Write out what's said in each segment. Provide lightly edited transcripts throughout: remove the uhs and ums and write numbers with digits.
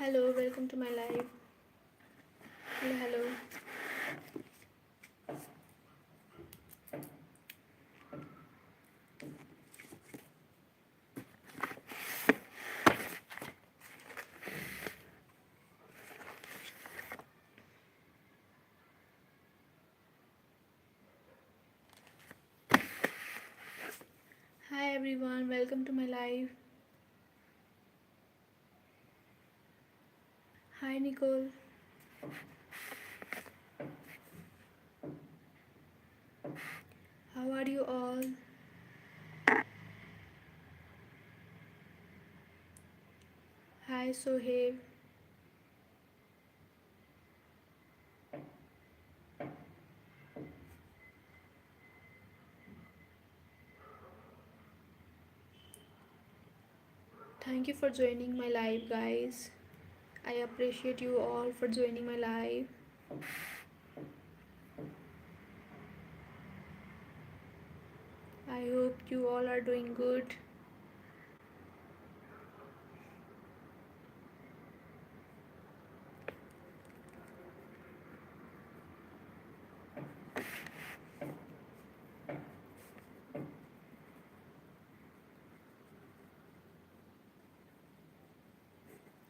Hello, welcome to my live. Hello, hello. Hi everyone, welcome to my live. Hi Nicole. How are you all? Hi Sohaib. Thank you for joining my live, guys. I appreciate you all for joining my live. I hope you all are doing good.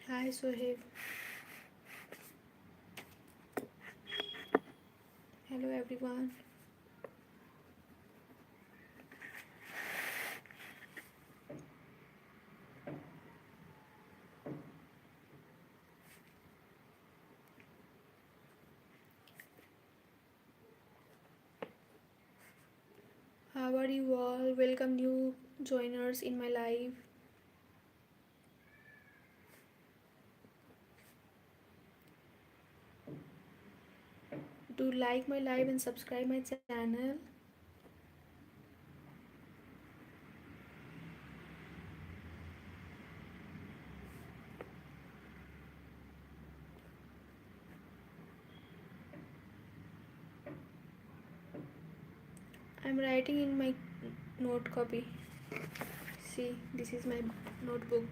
Hi Sohaib. Hello everyone. How are you all? Welcome new joiners in my live. Do like my live and subscribe my channel. I'm writing in my note copy. See, this is my notebook.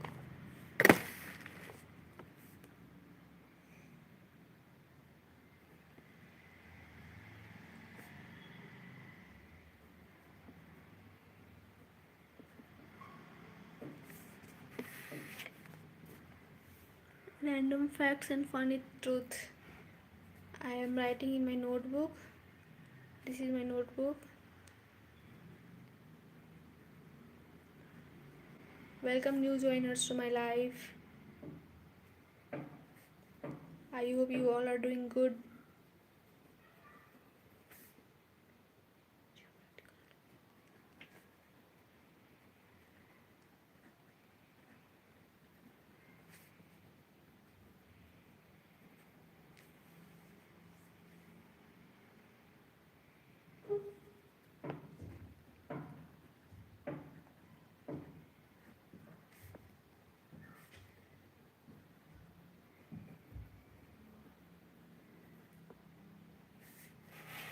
Random facts and funny truth. I am writing in my notebook. This is my notebook. Welcome new joiners to my live. I hope you all are doing good.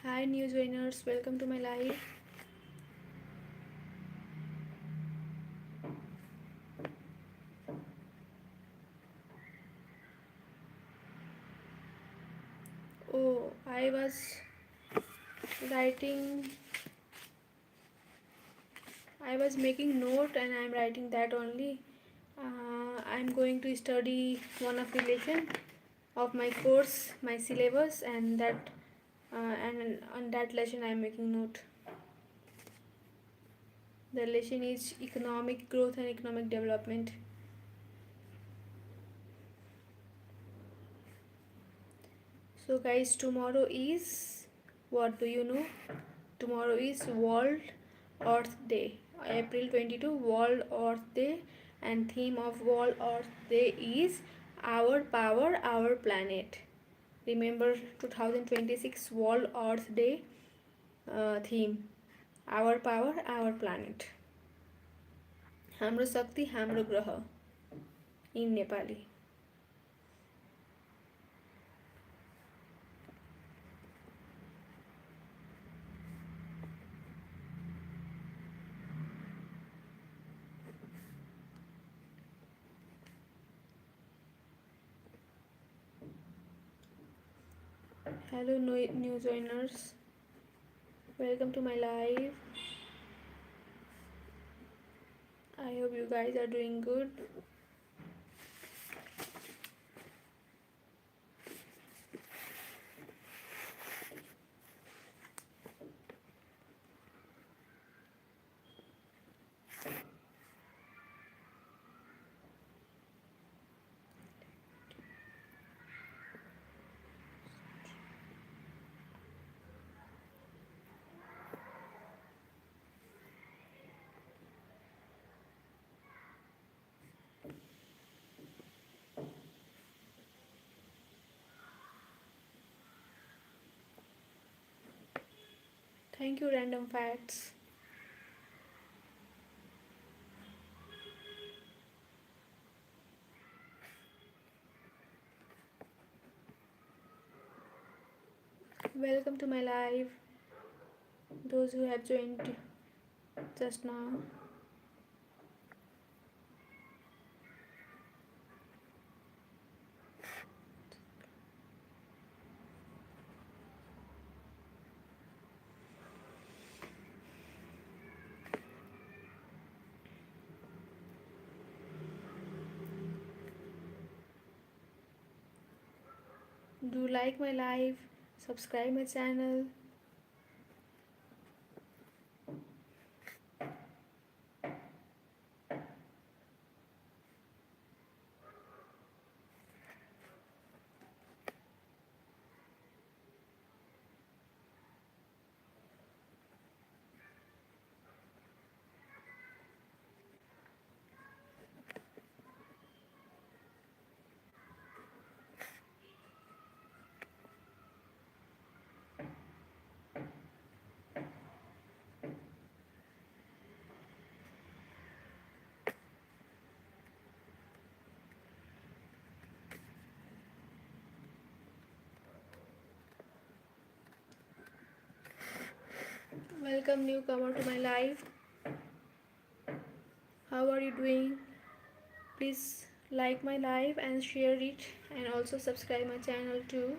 Hi new joiners, welcome to my live. Oh, I was writing, I was making note and I'm writing that only. I'm going to study one of the lesson of my course, my syllabus, and and on that lesson I'm making note. The lesson is economic growth and economic development. So guys, tomorrow is, what do you know? Tomorrow is World Earth Day. April 22, World Earth Day, and theme of World Earth Day is Our Power, Our Planet. Remember 2026 World Earth Day theme, Our Power, Our Planet. हाम्रो शक्ति हाम्रो ग्रह in Nepali. Hello, new joiners. Welcome to my live. I hope you guys are doing good. Thank you, Random Facts. Welcome to my live. Those who have joined just now. Do like my live, subscribe my channel. Welcome newcomer to my live. How are you doing? Please like my live and share it, and also subscribe my channel too.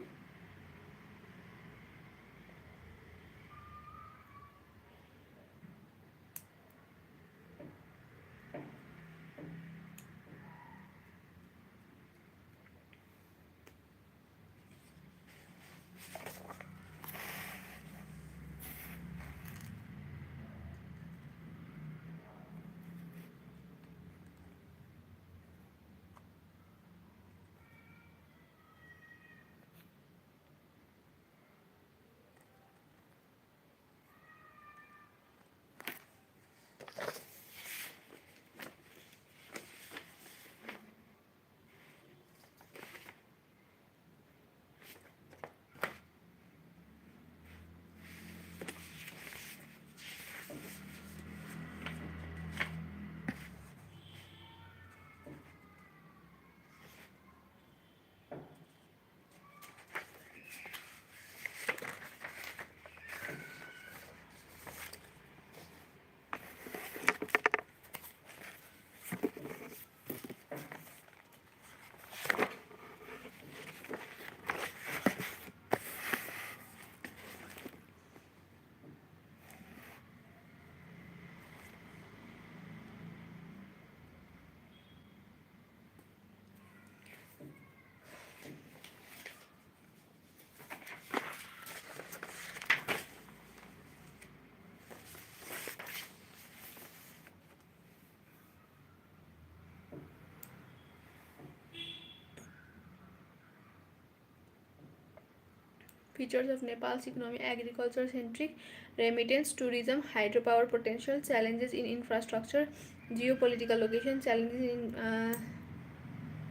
Features of Nepal's economy: agriculture centric, remittance, tourism, hydropower potential, challenges in infrastructure, geopolitical location, challenges in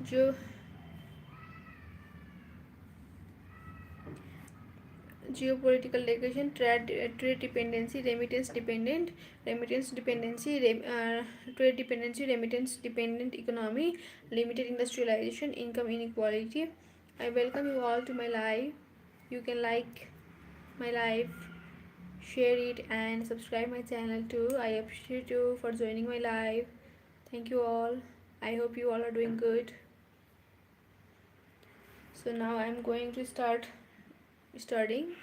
geo geopolitical location, trade dependency, trade dependency, remittance dependent economy, limited industrialization, income inequality. I welcome you all to my live. You can like my live, share it, and subscribe my channel too. I appreciate you for joining my live. Thank you all. I hope you all are doing good. So now I'm going to start studying.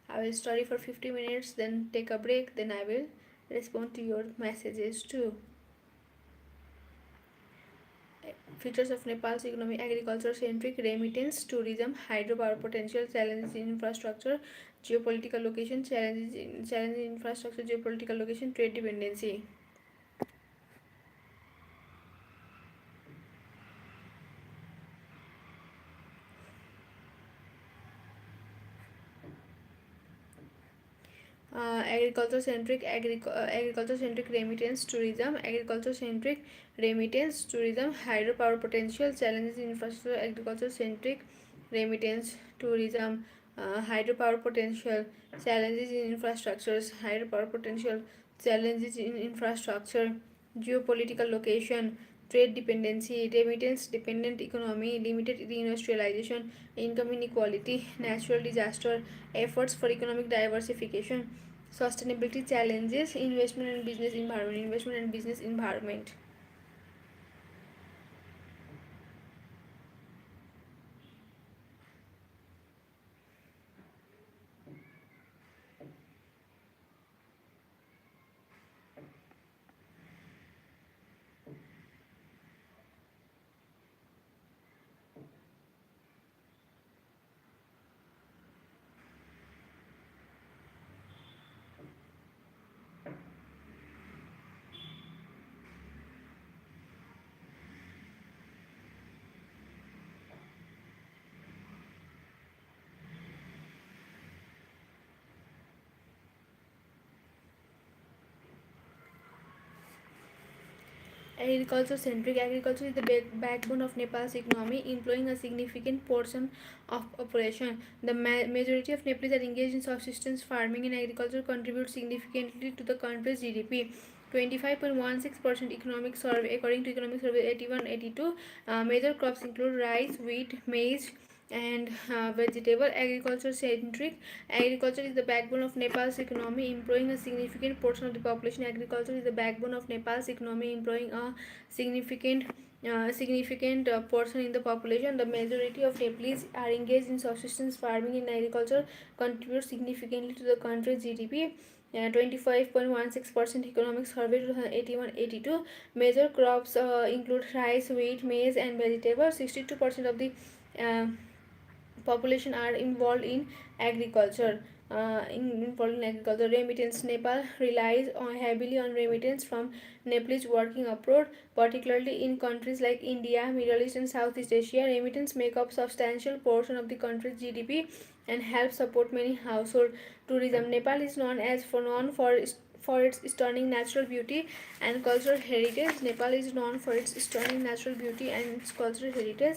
I will study for 50 minutes, then take a break, then I will respond to your messages too. Features of Nepal's economy: agriculture centric, remittance, tourism, hydropower potential, challenges in infrastructure, geopolitical location, challenges in infrastructure, geopolitical location, trade dependency. Agriculture centric, remittance, tourism, agriculture centric, remittance, tourism, hydropower potential, challenges in infrastructure, agriculture centric, remittance, tourism, hydropower potential, challenges in infrastructures, hydropower potential, challenges in infrastructure, geopolitical location, trade dependency, remittance dependent economy, limited reindustrialization, income inequality, natural disaster, efforts for economic diversification, sustainability challenges, investment and business environment. Agriculture centric, agriculture is the backbone of Nepal's economy, employing a significant portion of population. The majority of Nepalese are engaged in subsistence farming, and agriculture contributes significantly to the country's GDP. 25.16% economic survey, according to economic survey 81-82. Major crops include rice, wheat, maize, and vegetable. Agriculture centric, agriculture is the backbone of Nepal's economy, employing a significant portion of the population. Agriculture is the backbone of Nepal's economy, employing a significant portion in the population. The majority of Nepalese are engaged in subsistence farming, and agriculture contributes significantly to the country's GDP. 25.16% economic survey 81-82. Major crops include rice, wheat, maize, and vegetables. 62% of the uh, population are involved in agriculture. Remittance: Nepal relies heavily on remittance from Nepalese working abroad, particularly in countries like India, Middle East, and Southeast Asia. Remittance make up substantial portion of the country's GDP and help support many households. Tourism: Nepal is known for its stunning natural beauty and cultural heritage. Nepal is known for its stunning natural beauty and its cultural heritage.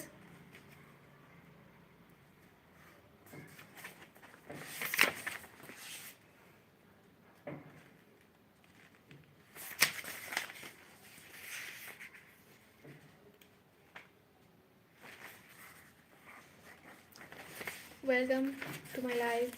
Welcome to my live.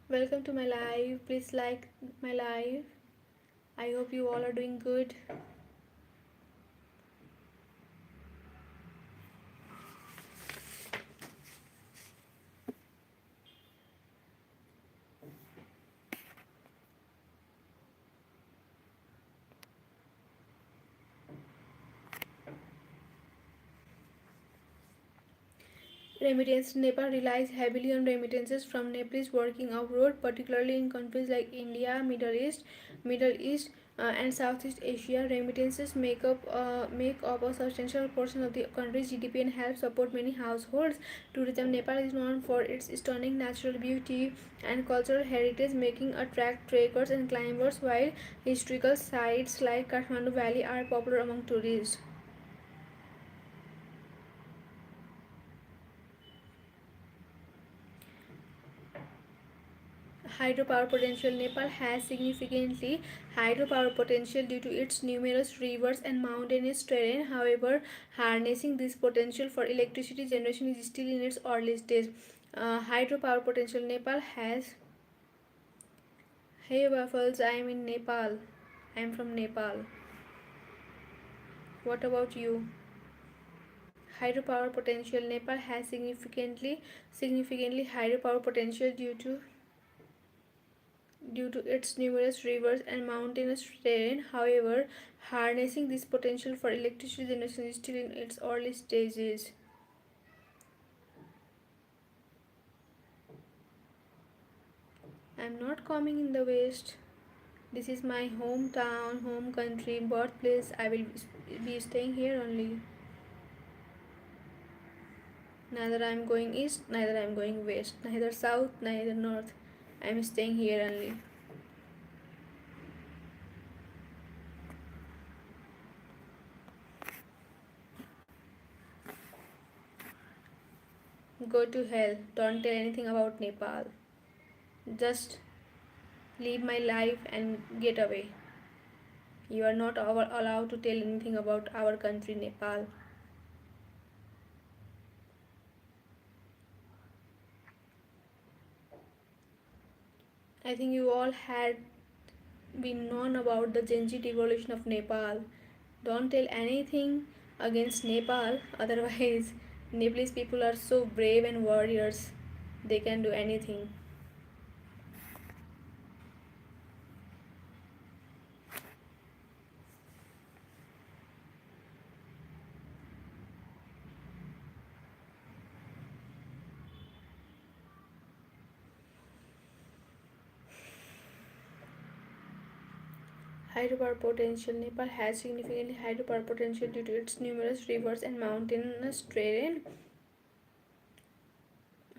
Welcome to my live. Please like my live. I hope you all are doing good. Remittance: Nepal relies heavily on remittances from Nepalese working abroad, particularly in countries like India, Middle East, and Southeast Asia. Remittances make up a substantial portion of the country's GDP and help support many households. Tourism: Nepal is known for its stunning natural beauty and cultural heritage, making attract trekkers and climbers, while historical sites like Kathmandu Valley are popular among tourists. Hydropower potential. Nepal has significantly hydropower potential due to its numerous rivers and mountainous terrain. However, harnessing this potential for electricity generation is still in its early stage. Hydropower potential. Nepal has. Hey Waffles, I am in Nepal. I am from Nepal. What about you? Hydropower potential. Nepal has significantly hydropower potential due to its numerous rivers and mountainous terrain. However, harnessing this potential for electricity generation is still in its early stages. I am not coming in the west. This is my hometown, home country, birthplace. I will be staying here only. Neither I am going east, neither I am going west, neither south, neither north. I am staying here only. Go to hell. Don't tell anything about Nepal. Just live my life and get away. You are not allowed to tell anything about our country, Nepal. I think you all had been known about the Genji devolution of Nepal. Don't tell anything against Nepal, otherwise, Nepalese people are so brave and warriors. They can do anything. Hydropower potential. Nepal has significant hydropower potential due to its numerous rivers and mountainous terrain.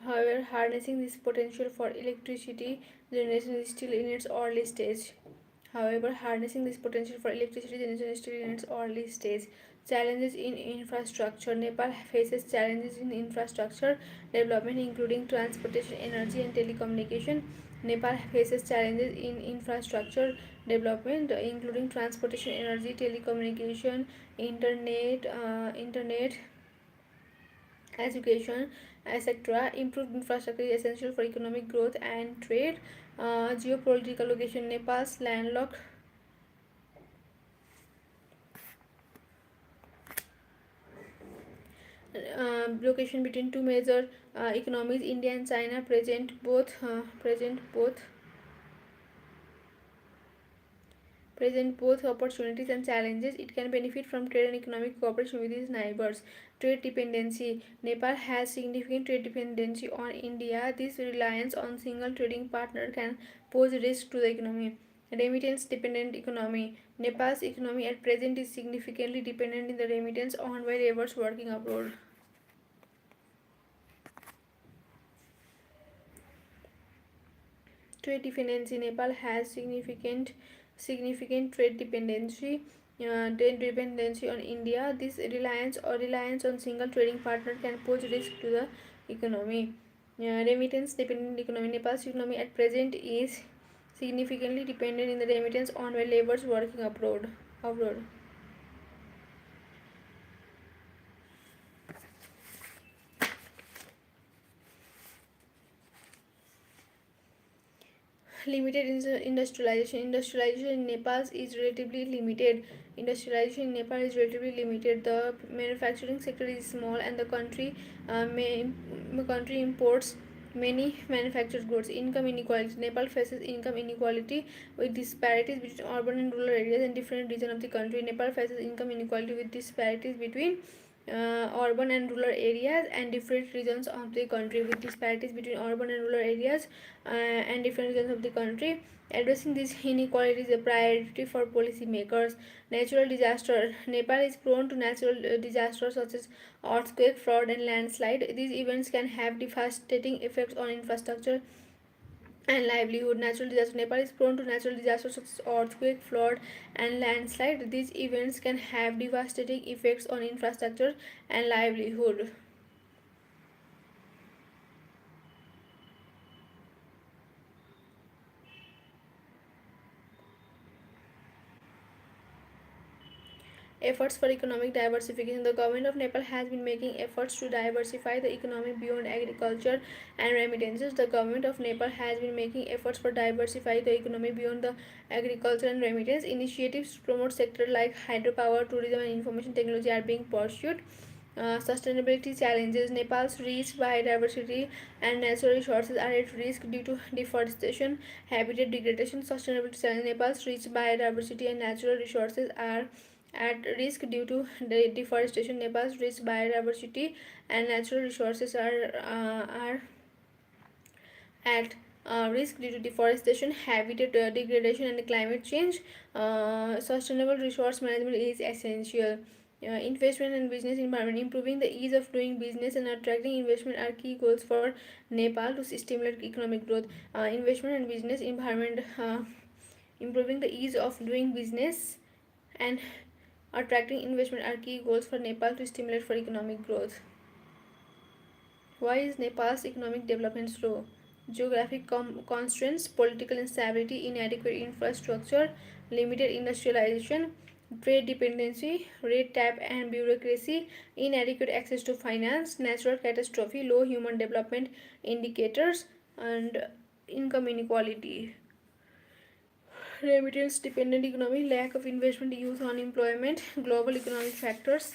However, harnessing this potential for electricity generation is still in its early stage. However, harnessing this potential for electricity generation is still in its early stage. Challenges in infrastructure. Nepal faces challenges in infrastructure development, including transportation, energy, and telecommunication. Nepal faces challenges in infrastructure development, including transportation, energy, telecommunication, internet, education, etc. Improved infrastructure is essential for economic growth and trade. Geopolitical location. Nepal's landlocked location between two major economies, India and China, present both opportunities and challenges. It can benefit from trade and economic cooperation with its neighbors. Trade dependency. Nepal has significant trade dependency on India. This reliance on single trading partner can pose risk to the economy. Remittance dependent economy. Nepal's economy at present is significantly dependent in the remittance on by laborers working abroad. Trade dependency. Nepal has significant trade dependency on India. This reliance on single trading partner can pose risk to the economy. Remittance dependent economy. Nepal's economy at present is significantly dependent in the remittance on by laborers working abroad. Limited industrialization. Industrialization in Nepal is relatively limited. The manufacturing sector is small, and the country imports many manufactured goods. Income inequality. Nepal faces income inequality with disparities between urban and rural areas and different regions of the country. Nepal faces income inequality with disparities between urban and rural areas and different regions of the country, with disparities between urban and rural areas and different regions of the country. Addressing this inequality is a priority for policymakers. Natural disaster. Nepal is prone to natural disasters such as earthquake, flood, and landslide. These events can have devastating effects on infrastructure and livelihood. Natural disaster. Nepal is prone to natural disasters such as earthquake, flood, and landslide. These events can have devastating effects on infrastructure and livelihood. Efforts for economic diversification. The government of Nepal has been making efforts to diversify the economy beyond agriculture and remittances. The government of Nepal has been making efforts for diversify the economy beyond the agriculture and remittance. Initiatives to promote sectors like hydropower, tourism, and information technology are being pursued. Sustainability challenges. Nepal's rich biodiversity and natural resources are at risk due to deforestation, habitat degradation. Sustainability challenges. Nepal's rich biodiversity and natural resources are at risk due to deforestation. Nepal's rich biodiversity and natural resources are at risk due to deforestation, habitat degradation, and climate change. Sustainable resource management is essential. Investment and business environment. Improving the ease of doing business and attracting investment are key goals for Nepal to stimulate economic growth. Investment and business environment. Improving the ease of doing business and attracting investment are key goals for Nepal to stimulate for economic growth. Why is Nepal's economic development slow? Geographic constraints, political instability, inadequate infrastructure, limited industrialization, trade dependency, red tape and bureaucracy, inadequate access to finance, natural catastrophe, low human development indicators, and income inequality. Remittance dependent economy, lack of investment, youth unemployment, global economic factors.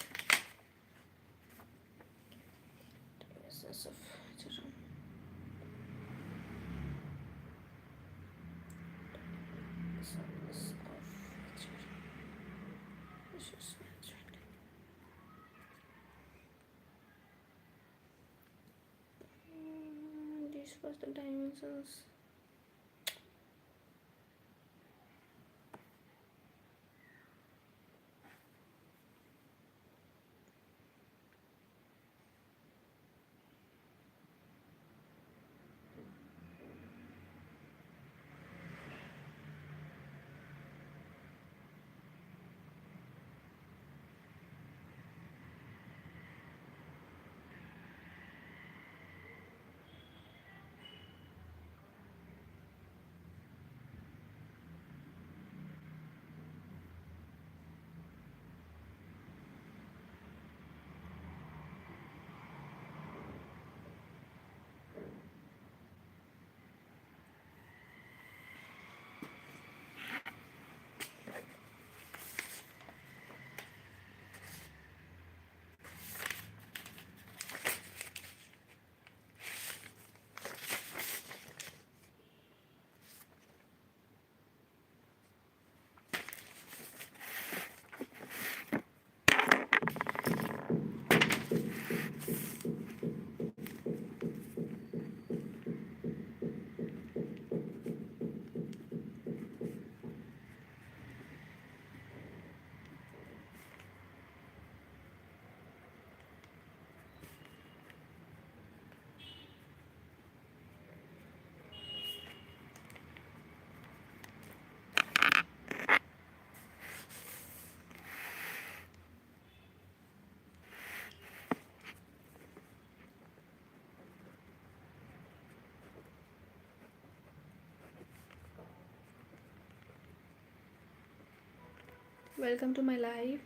This was the dimensions. Welcome to my live.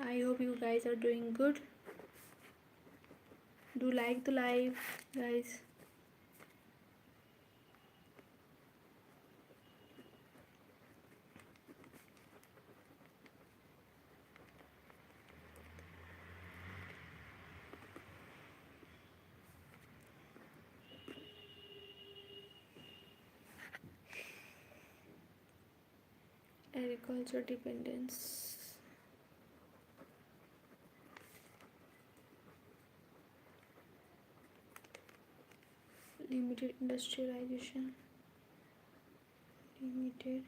I hope you guys are doing good. Do like the live, guys. Agriculture dependence. Limited industrialization. Limited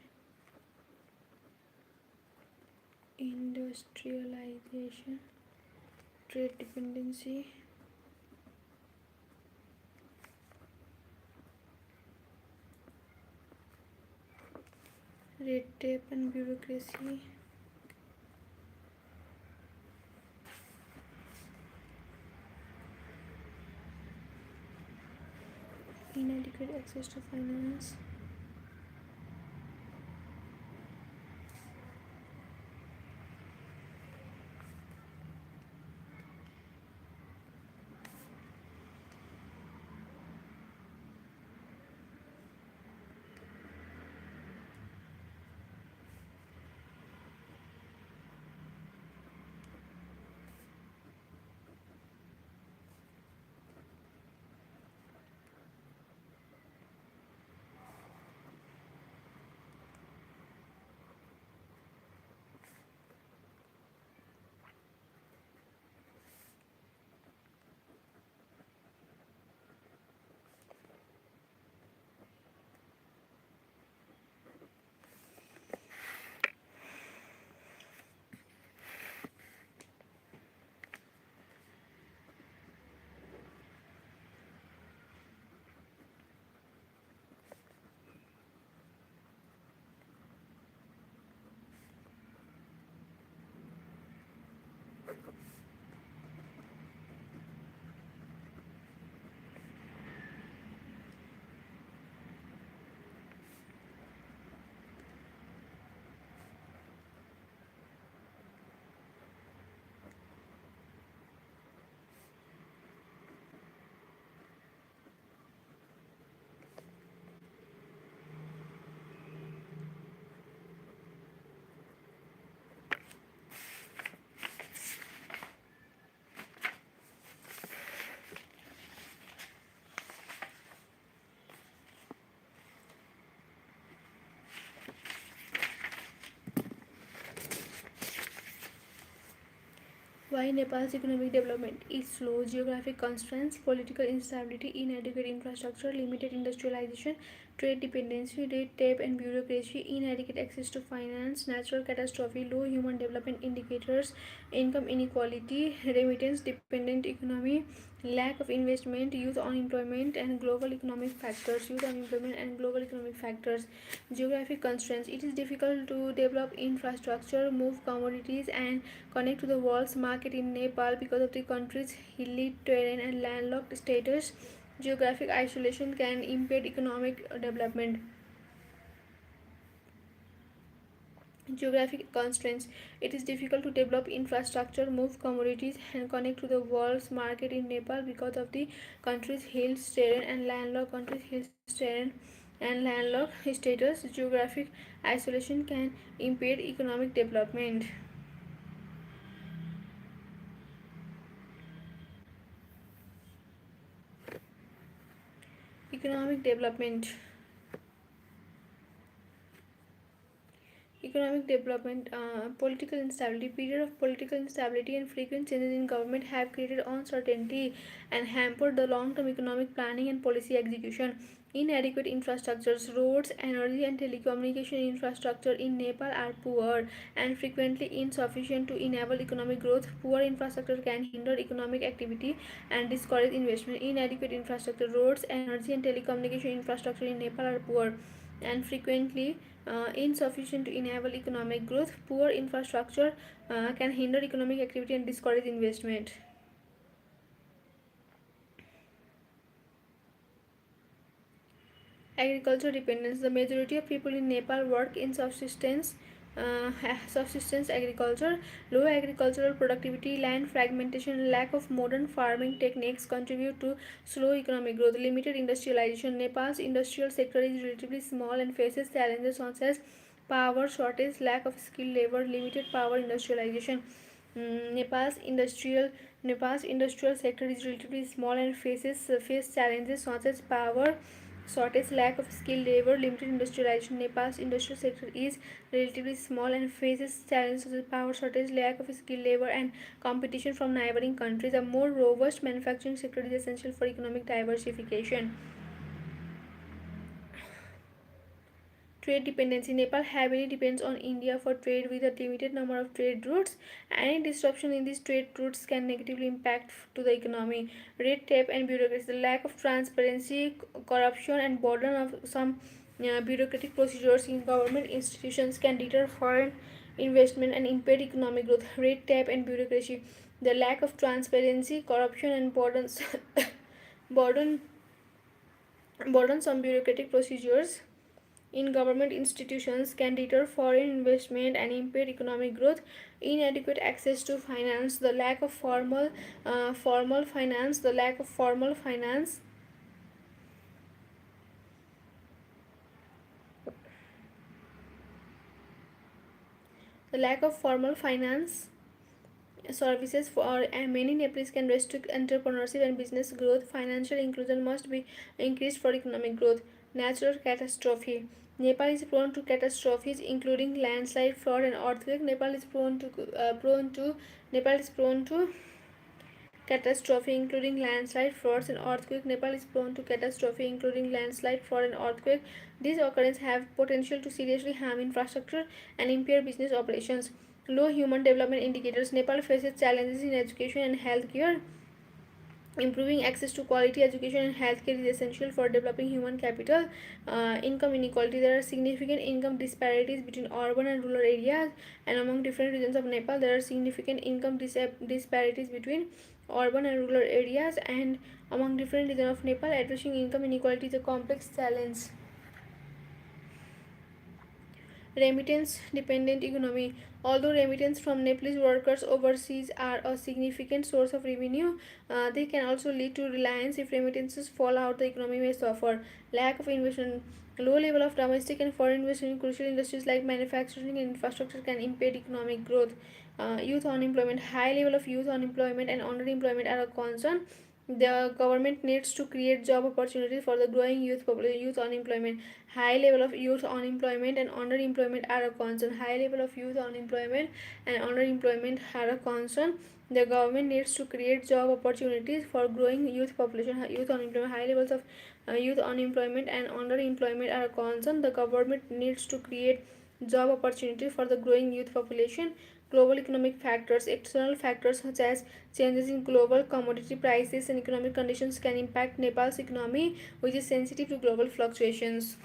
industrialization. Trade dependency. Red tape and bureaucracy. Inadequate access to finance. Why Nepal's economic development is slow? Geographic constraints, political instability, inadequate infrastructure, limited industrialization, trade dependency, red tape and bureaucracy, inadequate access to finance, natural catastrophe, low human development indicators, income inequality, remittance dependent economy, lack of investment, youth unemployment and global economic factors, geographic constraints. It is difficult to develop infrastructure, move commodities and connect to the world's market in Nepal because of the country's hilly terrain and landlocked status. Geographic isolation can impede economic development. Geographic constraints. It is difficult to develop infrastructure, move commodities, and connect to the world's market in Nepal because of the country's hills terrain and landlocked status. Geographic isolation can impede economic development. Economic development. Political instability. Period of political instability and frequent changes in government have created uncertainty and hampered the long-term economic planning and policy execution. Inadequate infrastructures, roads, energy and telecommunication infrastructure in Nepal are poor and frequently insufficient to enable economic growth. Poor infrastructure can hinder economic activity and discourage investment. Inadequate infrastructure, roads, energy and telecommunication infrastructure in Nepal are poor and frequently insufficient to enable economic growth. Poor infrastructure can hinder economic activity and discourage investment. Agriculture dependence. The majority of people in Nepal work in uh, subsistence agriculture. Low agricultural productivity, land fragmentation, lack of modern farming techniques contribute to slow economic growth. Limited industrialization. Nepal's industrial sector is relatively small and faces challenges such as power shortage, lack of skilled labor, limited power industrialization. Nepal's industrial sector is relatively small and face challenges such as power shortage, lack of skilled labor, limited industrialization. Nepal's industrial sector is relatively small and faces challenges such as power shortage, lack of skilled labor, and competition from neighboring countries. A more robust manufacturing sector is essential for economic diversification. Trade dependency. Nepal heavily depends on India for trade with a limited number of trade routes. Any disruption in these trade routes can negatively impact to the economy. Red tape and bureaucracy. The lack of transparency, corruption, and burden of some bureaucratic procedures in government institutions can deter foreign investment and impede economic growth. Red tape and bureaucracy. The lack of transparency, corruption, and burdens burden burden some bureaucratic procedures in government institutions can deter foreign investment and impede economic growth. Inadequate access to finance, the lack of formal finance, the lack of formal finance services for many Nepalese can restrict entrepreneurship and business growth. Financial inclusion must be increased for economic growth. Natural catastrophe. Nepal is prone to catastrophes including landslide, flood, and earthquake. Nepal is prone to catastrophe including landslide, floods, and earthquake. Nepal is prone to catastrophe including landslide, flood, and earthquake. These occurrences have potential to seriously harm infrastructure and impair business operations. Low human development indicators. Nepal faces challenges in education and healthcare. Improving access to quality education and healthcare is essential for developing human capital. Income inequality. There are significant income disparities between urban and rural areas, and among different regions of Nepal, there are significant income disparities between urban and rural areas, and among different regions of Nepal. Addressing income inequality is a complex challenge. Remittance dependent economy. Although remittance from Nepalese workers overseas are a significant source of revenue, they can also lead to reliance. If remittances fall out, the economy may suffer. Lack of investment. Low level of domestic and foreign investment in crucial industries like manufacturing and infrastructure can impede economic growth. Youth unemployment. High level of youth unemployment and underemployment are a concern. The government needs to create job opportunities for the growing youth unemployment. High level of youth unemployment and underemployment are a concern. High level of youth unemployment and underemployment are a concern. The government needs to create job opportunities for growing youth population. Youth unemployment, high levels of youth unemployment and underemployment are a concern. The government needs to create job opportunities for the growing youth population. Global economic factors, external factors such as changes in global commodity prices and economic conditions can impact Nepal's economy, which is sensitive to global fluctuations.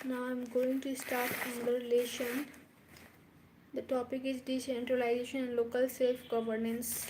Now I'm going to start another relation. The topic is decentralization and local self-governance.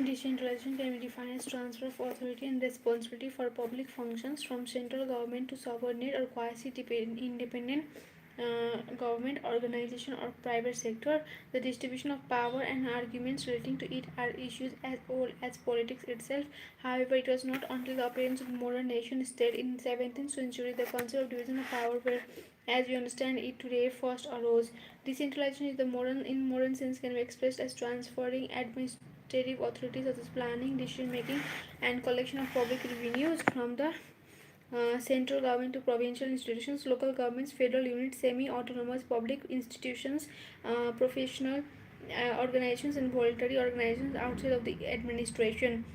Decentralization can be defined as transfer of authority and responsibility for public functions from central government to subordinate or quasi-independent government organization or private sector. The distribution of power and arguments relating to it are issues as old as politics itself. However, it was not until the appearance of modern nation state in 17th century the concept of division of power were as we understand it today first arose. Decentralization is the modern in modern sense can be expressed as transferring administrative authorities such as planning, decision making, and collection of public revenues from the central government to provincial institutions, local governments, federal units, semi-autonomous public institutions, professional organizations, and voluntary organizations outside of the administration.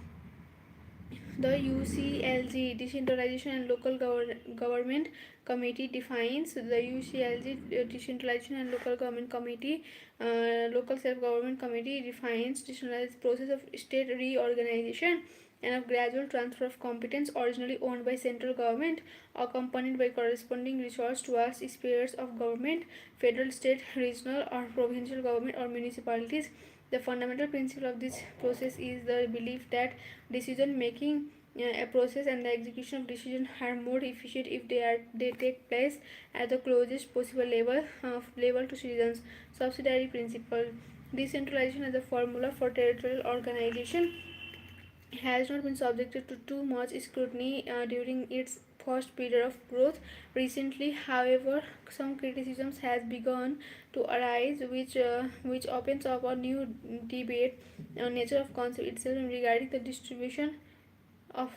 The UCLG Decentralization and Local Government Committee defines the UCLG Decentralization and Local Government Committee, Local Self Government Committee defines decentralized process of state reorganization and of gradual transfer of competence originally owned by central government, accompanied by corresponding resource towards spheres of government, federal, state, regional, or provincial government or municipalities. The fundamental principle of this process is the belief that decision making a process and the execution of decisions are more efficient if they take place at the closest possible level to citizens. Subsidiary principle. Decentralization as a formula for territorial organization has not been subjected to too much scrutiny during its first period of growth. Recently, however, some criticisms has begun to arise, which opens up a new debate on nature of concept itself regarding the distribution of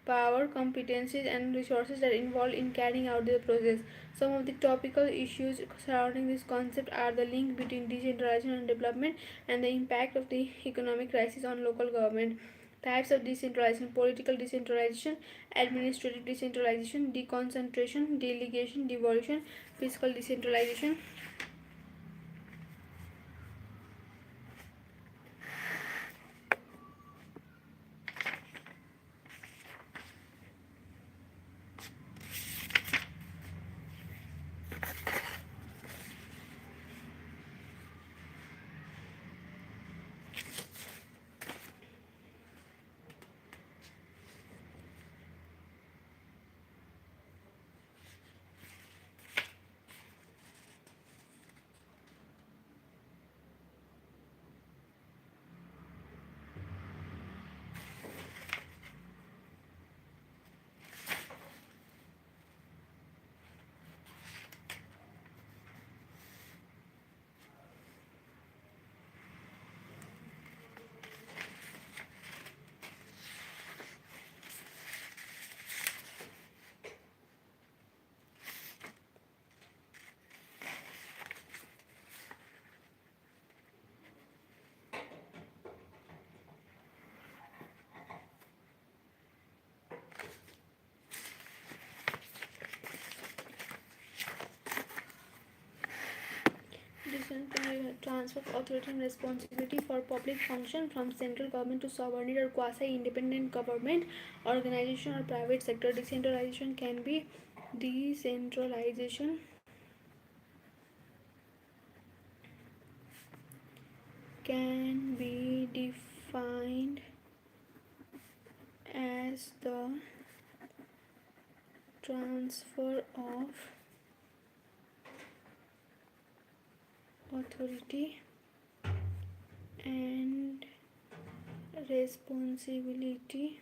power, competencies, and resources that are involved in carrying out the process. Some of the topical issues surrounding this concept are the link between decentralization and development and the impact of the economic crisis on local government. Types of decentralization: political decentralization, administrative decentralization, deconcentration, delegation, devolution, fiscal decentralization. Transfer of authority and responsibility for public function from central government to subordinate or quasi-independent government organization or private sector. Decentralization can be defined as the transfer of authority and responsibility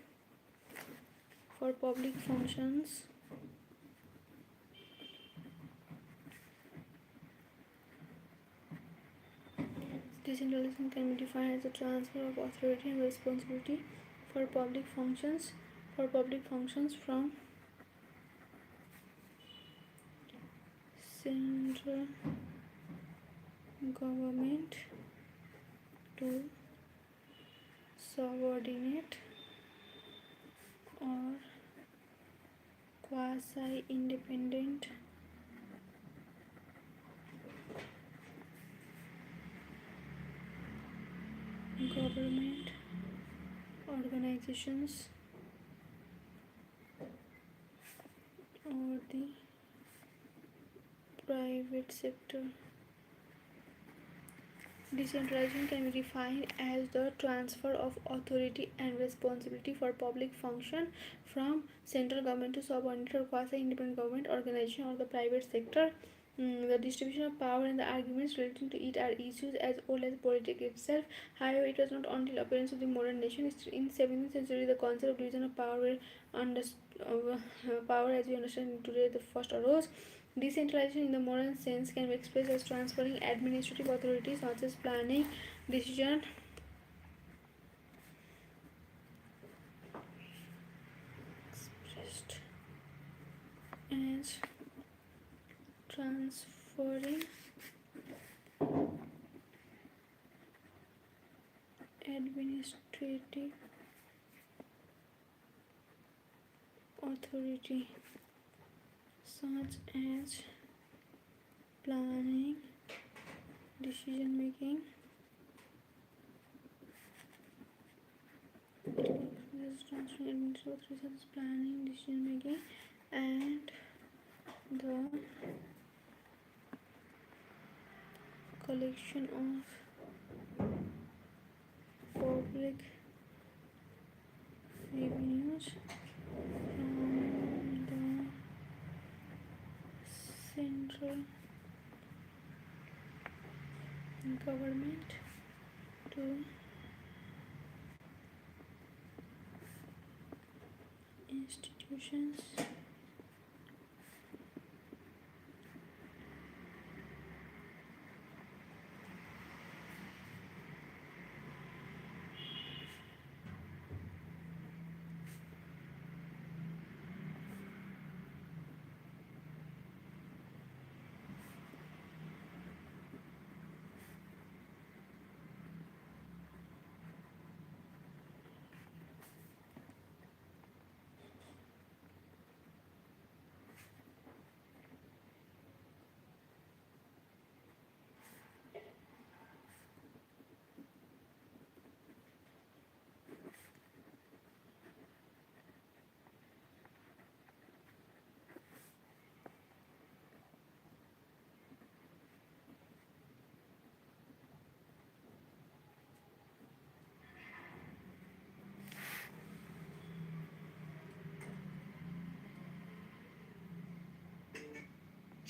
for public functions Decentralization can be defined as the transfer of authority and responsibility for public functions from central government to subordinate or quasi-independent government organizations or the private sector. Decentralization can be defined as the transfer of authority and responsibility for public function from central government to subordinate or quasi-independent government organization or the private sector. The distribution of power and the arguments relating to it are issues as old as politics itself. However, it was not until appearance of the modern nation in 17th century the concept of division of power power as we understand it today the first arose. Decentralization in the modern sense can be expressed as transferring administrative authority such as planning, decision expressed as transferring administrative authority such as planning, decision making, transferring administrative authority such as planning, decision making, and the collection of public revenues from the central government to institutions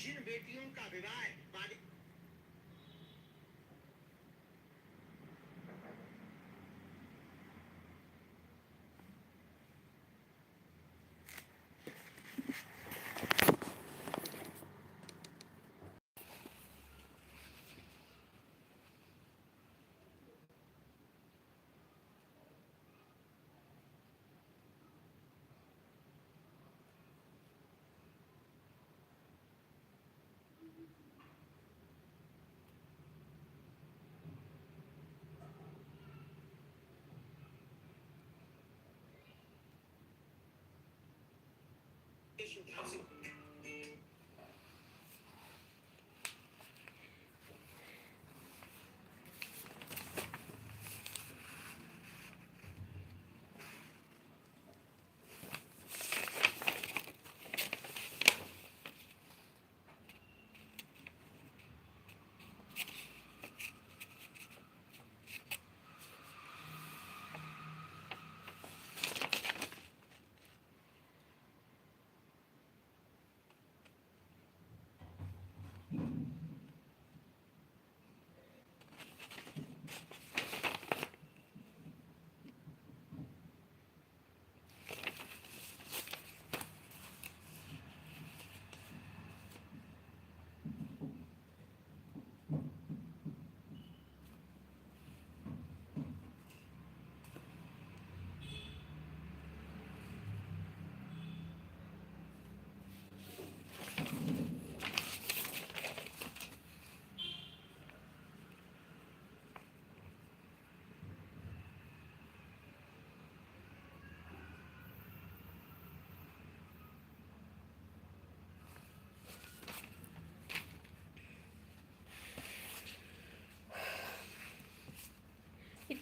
जिन बेटियों का विवाह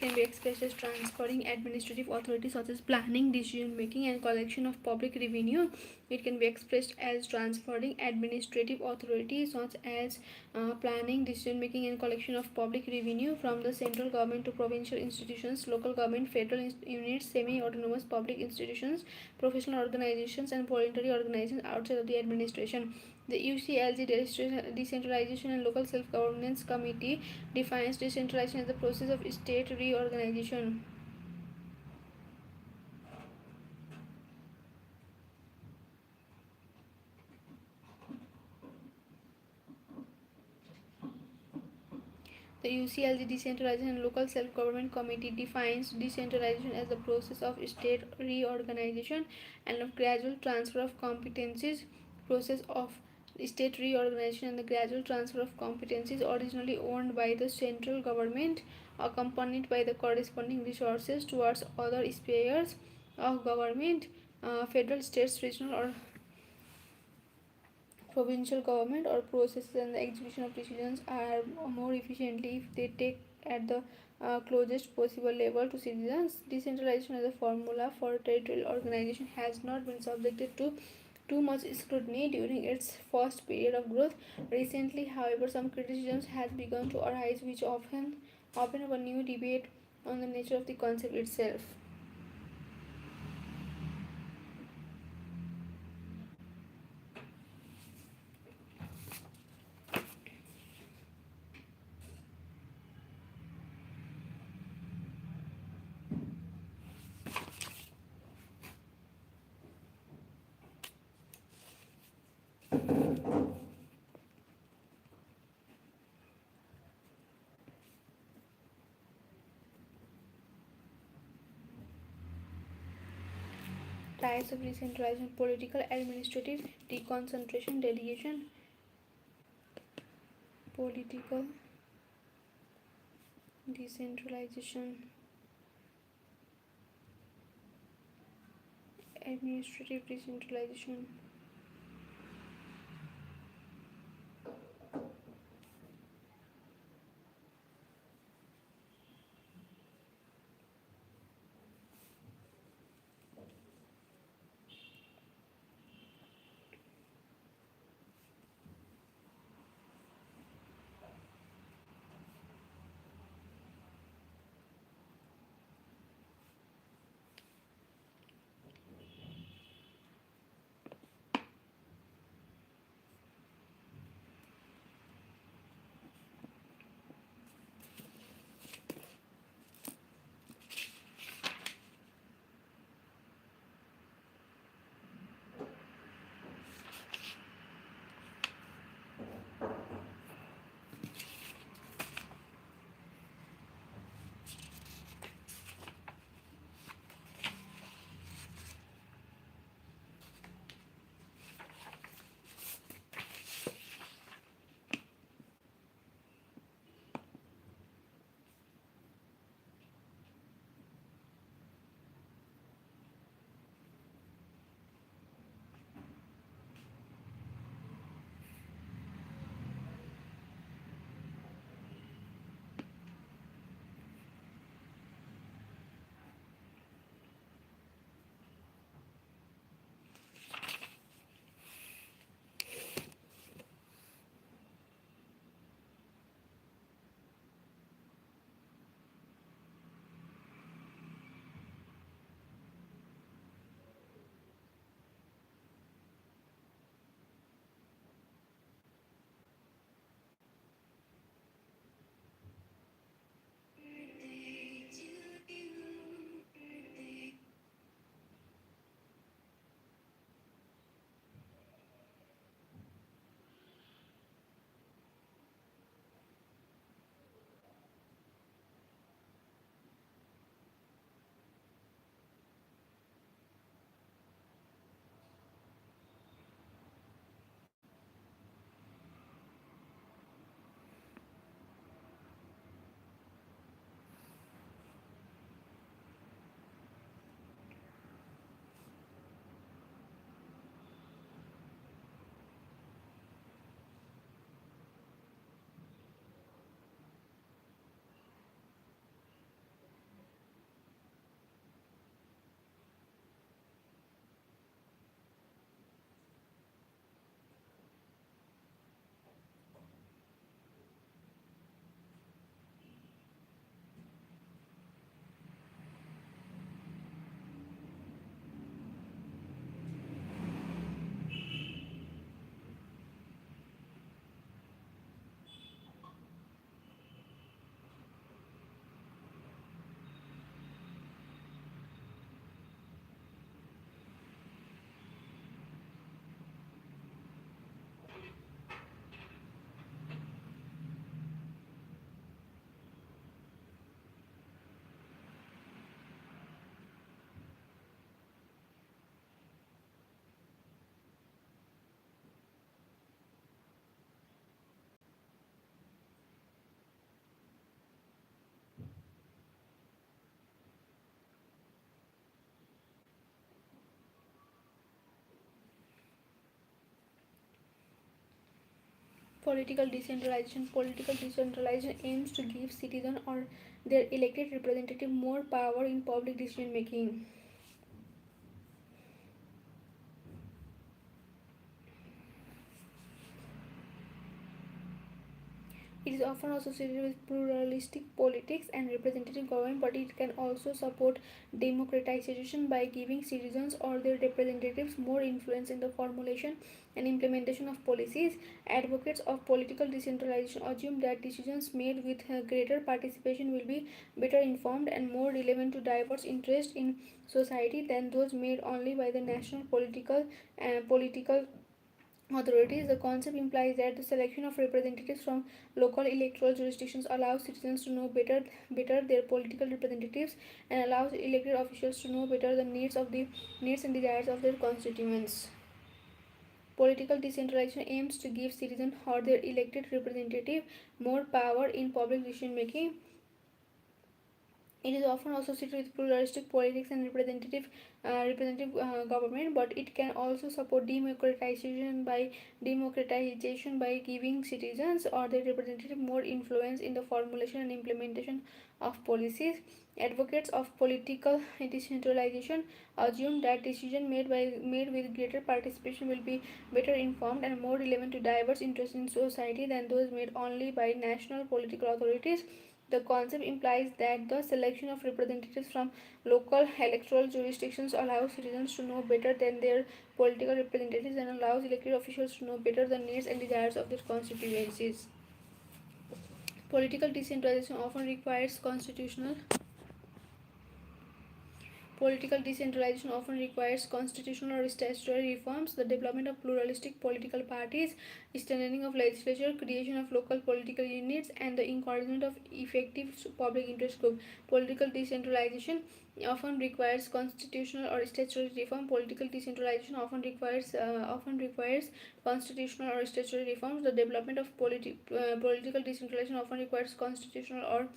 It can be expressed as transferring administrative authority such as planning, decision making, and collection of public revenue. It can be expressed as transferring administrative authority such as planning, decision making, and collection of public revenue from the central government to provincial institutions, local government, federal units, semi-autonomous public institutions, professional organizations, and voluntary organizations outside of the administration. The UCLG Decentralization and Local Self-Governance Committee defines decentralization as the process of state reorganization. The UCLG Decentralization and Local Self-Government Committee defines decentralization as the process of state reorganization and of gradual transfer of competencies. Process of state reorganization and the gradual transfer of competencies originally owned by the central government, accompanied by the corresponding resources towards other spheres of government, federal, states, regional, or provincial government, or processes and the execution of decisions are more efficiently if they take at the closest possible level to citizens. Decentralization as a formula for territorial organization has not been subjected to too much scrutiny during its first period of growth. Recently, however, some criticisms has begun to arise which often open up a new debate on the nature of the concept itself. Types of decentralization: political, administrative, deconcentration, delegation. Political decentralization, administrative decentralization. Political decentralization. Political decentralization aims to give citizens or their elected representative more power in public decision making. It is often associated with pluralistic politics and representative government, but it can also support democratization by giving citizens or their representatives more influence in the formulation and implementation of policies. Advocates of political decentralization assume that decisions made with greater participation will be better informed and more relevant to diverse interests in society than those made only by the national political authorities. The concept implies that the selection of representatives from local electoral jurisdictions allows citizens to know better their political representatives and allows elected officials to know better the needs and desires of their constituents. Political decentralization aims to give citizens or their elected representative more power in public decision making. It is often associated with pluralistic politics and representative government, but it can also support democratization by giving citizens or their representative more influence in the formulation and implementation of policies. Advocates of political decentralization assume that decisions made with greater participation will be better informed and more relevant to diverse interests in society than those made only by national political authorities. The concept implies that the selection of representatives from local electoral jurisdictions allows citizens to know better than their political representatives and allows elected officials to know better the needs and desires of their constituencies. Political decentralization often requires constitutional Political decentralization often requires constitutional or statutory reforms, the development of pluralistic political parties, strengthening of legislature, creation of local political units, and the encouragement of effective public interest groups. Political decentralization often requires constitutional or statutory reform. Political decentralization often requires constitutional or statutory reforms. The development of political decentralization often requires constitutional or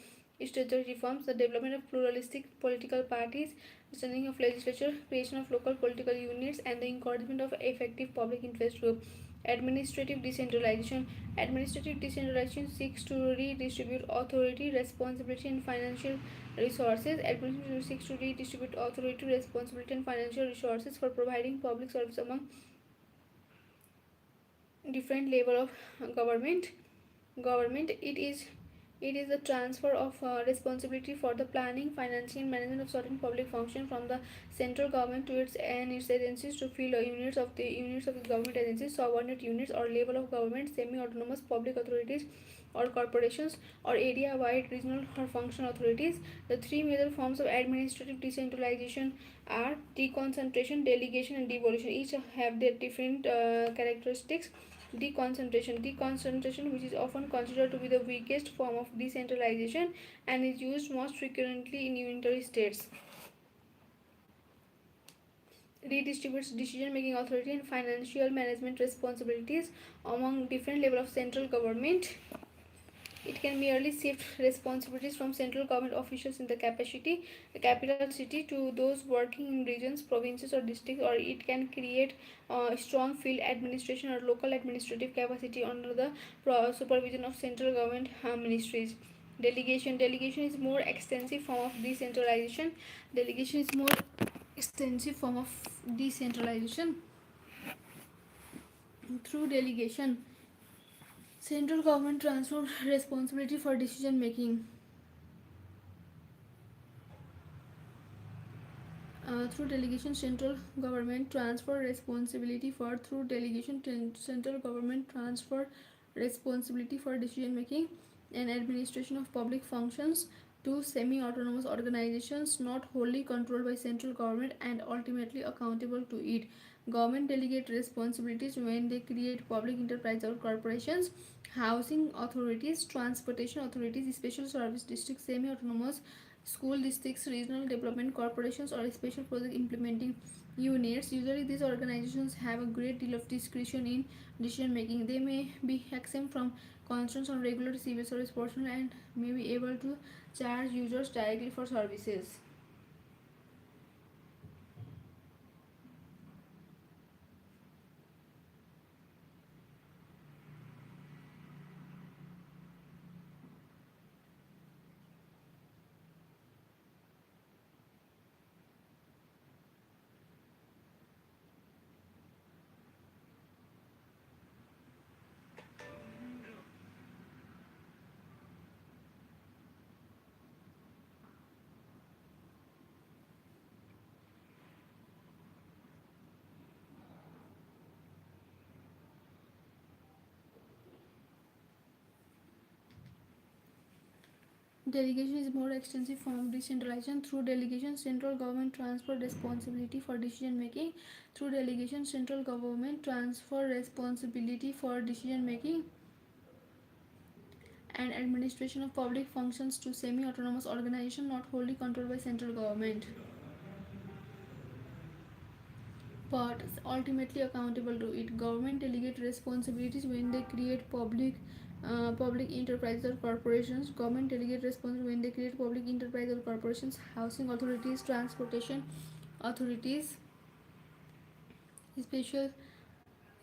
statutory reforms, the development of pluralistic political parties, strengthening of legislature, creation of local political units, and the encouragement of effective public interest groups. Administrative decentralization. Administrative decentralization seeks to redistribute authority, responsibility, and financial resources. Administration seeks to redistribute authority, responsibility, and financial resources for providing public service among different level of government. It is the transfer of responsibility for the planning, financing, and management of certain public functions from the central government to its agencies to fill units of the government agencies, subordinate units or level of government, semi-autonomous public authorities or corporations, or area-wide regional or functional authorities. The three major forms of administrative decentralization are deconcentration, delegation, and devolution. Each have their different characteristics. Deconcentration, which is often considered to be the weakest form of decentralization and is used most frequently in unitary states, redistributes decision making authority and financial management responsibilities among different levels of central government. It can merely shift responsibilities from central government officials in the capital city, to those working in regions, provinces, or districts, or it can create strong field administration or local administrative capacity under the supervision of central government ministries. Delegation is more extensive form of decentralization. Delegation is more extensive form of decentralization. Through delegation, central government transfer responsibility for decision making. Through delegation, central government transfer responsibility for through delegation central government transfer responsibility for decision making and administration of public functions to semi-autonomous organizations not wholly controlled by central government and ultimately accountable to it. Government delegate responsibilities when they create public enterprise or corporations, housing authorities, transportation authorities, special service districts, semi-autonomous school districts, regional development corporations, or special project implementing units. Usually, these organizations have a great deal of discretion in decision making. They may be exempt from constraints on regular civil service personnel and may be able to charge users directly for services. Delegation is a more extensive form of decentralization. Through delegation, central government transfer responsibility for decision making. Through delegation, central government transfer responsibility for decision making and administration of public functions to semi-autonomous organizations not wholly controlled by central government, but ultimately accountable to it. Government delegate responsibilities when they create public enterprises or corporations. Government delegate responsibility when they create public enterprise or corporations, housing authorities, transportation authorities, special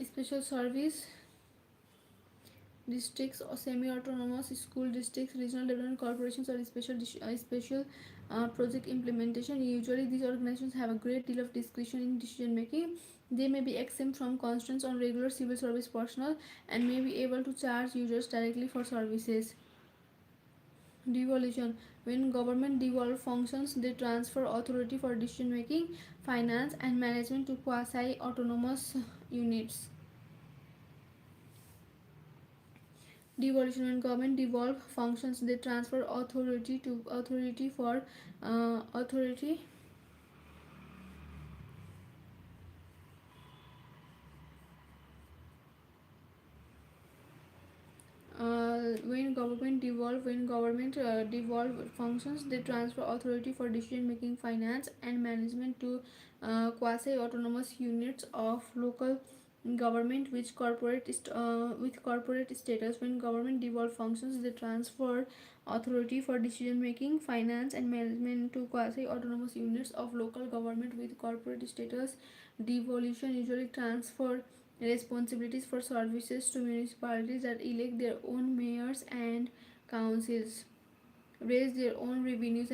special service districts or semi-autonomous school districts, regional development corporations, or special project implementation. Usually, these organizations have a great deal of discretion in decision making. They may be exempt from constraints on regular civil service personnel and may be able to charge users directly for services. Devolution. When government devolve functions, they transfer authority for decision making, finance, and management to quasi autonomous units. Devolution. When government devolve functions, they transfer authority for authority when government devolve functions, they transfer authority for decision making, finance, and management to quasi autonomous units of local government with corporate status. When government devolve functions, they transfer authority for decision making, finance, and management to quasi autonomous units of local government with corporate status. Devolution usually transfer responsibilities for services to municipalities that elect their own mayors and councils, raise their own revenue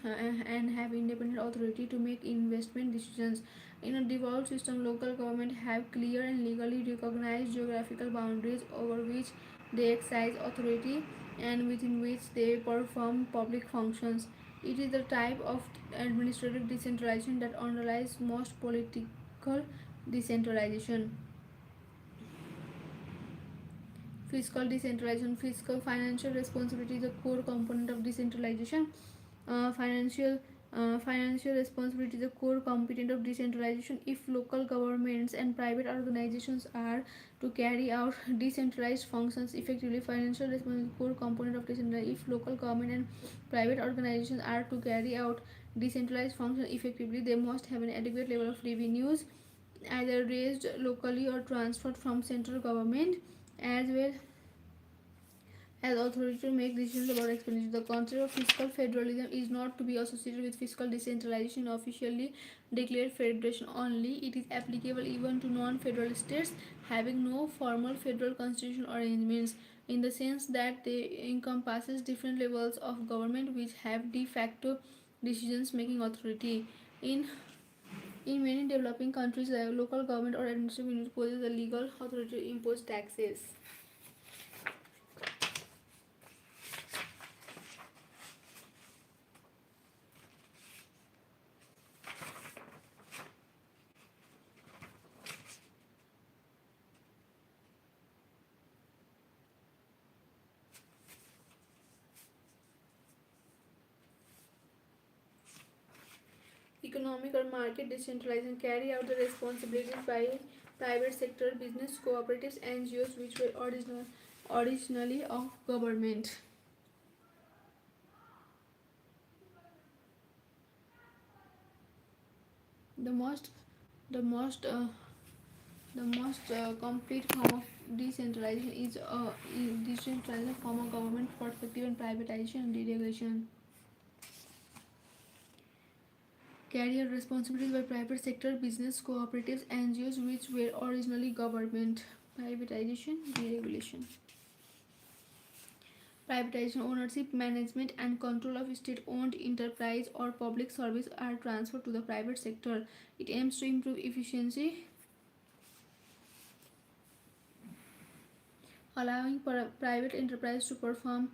and have independent authority to make investment decisions. In a devolved system, local government have clear and legally recognized geographical boundaries over which they exercise authority and within which they perform public functions. It is the type of administrative decentralization that underlies most political decentralization. Fiscal decentralization. Fiscal financial responsibility is a core component of decentralization. Financial responsibility is a core component of decentralization. If local governments and private organizations are to carry out decentralized functions effectively, financial responsibility is a core component of decentralization. If local government and private organizations are to carry out decentralized functions effectively, they must have an adequate level of revenues either raised locally or transferred from central government, as well as authority to make decisions about expenditure. The concept of fiscal federalism is not to be associated with fiscal decentralization officially declared federation only. It is applicable even to non-federal states having no formal federal constitutional arrangements, in the sense that they encompasses different levels of government which have de facto decisions making authority. In many developing countries, the local government or administrative unit possesses the legal authority to impose taxes. Economic or market decentralization carry out the responsibilities by private sector, business cooperatives, NGOs which were originally of government. The most the most complete form of decentralization is decentralization form of government perspective and privatization and deregulation. Carry out responsibilities by private sector, business cooperatives, NGOs which were originally government. Privatization, deregulation. Privatization, ownership, management, and control of state-owned enterprise or public service are transferred to the private sector. It aims to improve efficiency, allowing private enterprise to perform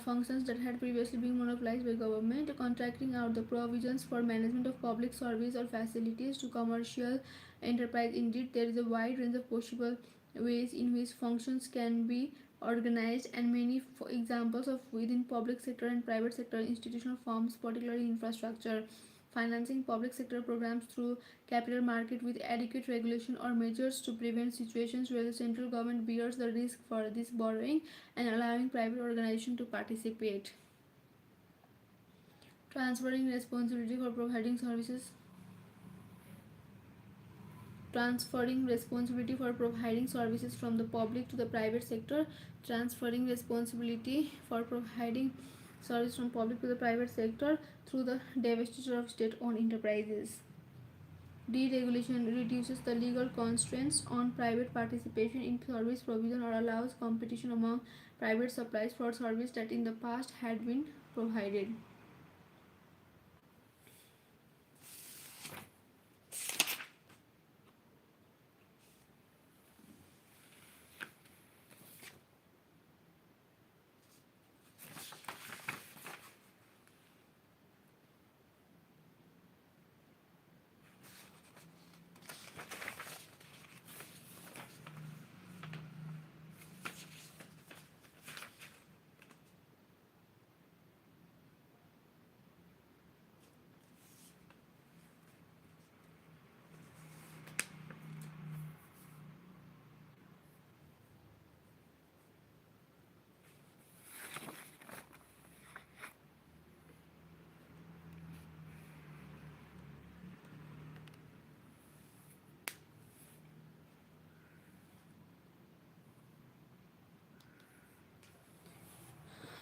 functions that had previously been monopolized by government, contracting out the provisions for management of public service or facilities to commercial enterprise. Indeed, there is a wide range of possible ways in which functions can be organized, and many examples of within public sector and private sector institutional firms, particularly infrastructure financing, public sector programs through capital market with adequate regulation or measures to prevent situations where the central government bears the risk for this borrowing and allowing private organization to participate. Transferring responsibility for providing services transferring responsibility for providing services from the public to the private sector, transferring responsibility for providing service from public to the private sector through the divestiture of state-owned enterprises. Deregulation reduces the legal constraints on private participation in service provision or allows competition among private suppliers for service that in the past had been provided.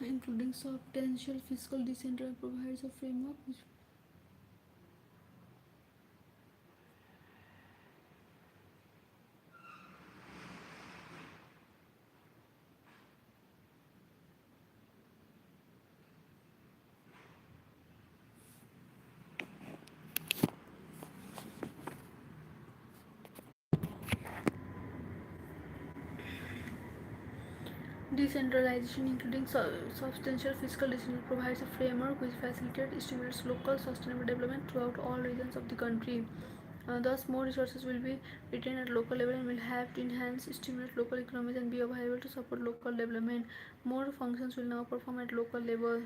Including substantial fiscal decentralization provides a framework which decentralization, including substantial fiscal decentralization, provides a framework which facilitates stimulates local sustainable development throughout all regions of the country. Thus, more resources will be retained at local level and will have to enhance, stimulate local economies and be available to support local development. More functions will now perform at local level.